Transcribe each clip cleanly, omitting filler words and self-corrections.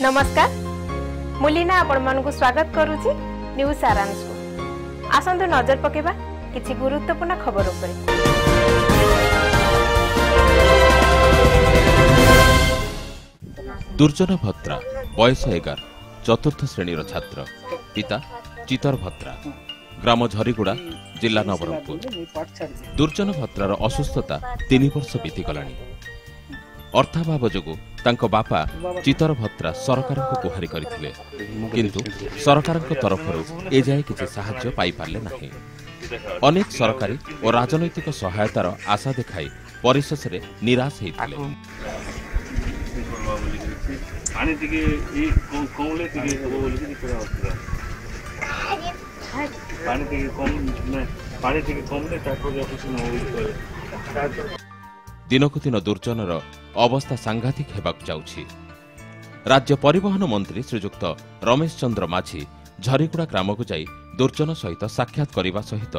नमस्कार मुलीना आपण मानकु स्वागत करूची न्यूज सारांश को आसंतु नजर पकेबा किछि गुरुत्वपूर्ण खबर उपरे। दुर्जन भत्रा बयस 11 चतुर्थ श्रेणीर छात्र पिता चितर भत्रा ग्राम झरीगुड़ा जिला नवरंगपुर। दुर्जन भत्रार असुस्थता 3 वर्ष बीतीगलानी। अर्थाभाव जोगु तांको बापा चितर भत्रा सरकार को गुहारी करथिले किंतु सरकार तरफरु एजाए किछि साहाय्य पाई पारले नाही। अनेक सरकारी और राजनैतिक सहायतार आशा देखाई परिशेष रे निराश हेतिले। दिनकु दिन दुर्जनर अवस्था सांघातिक हेबाक जाउछि। राज्य परिवहन मंत्री श्रीजुक्त रमेश चंद्र माझी झरीगुड़ा ग्राम को जाई दुर्जन सहित साक्षात करने सहित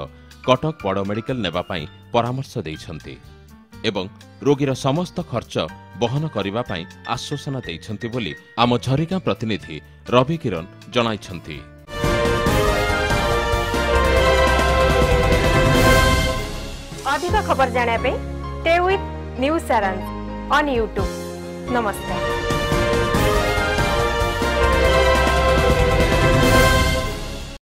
कटक बड़ मेडिकल नेबा पाई परामर्श दैछन्ति एवं रोगीर समस्त खर्च बहन करने पाई आश्वासन दैछन्ति बोली आम झरीगां प्रतिनिधि रवि किरण जणाइछन्ति। अधिक खबर जाने पे स्टे विथ न्यूज सारांश ऑन यूट्यूब। नमस्कार।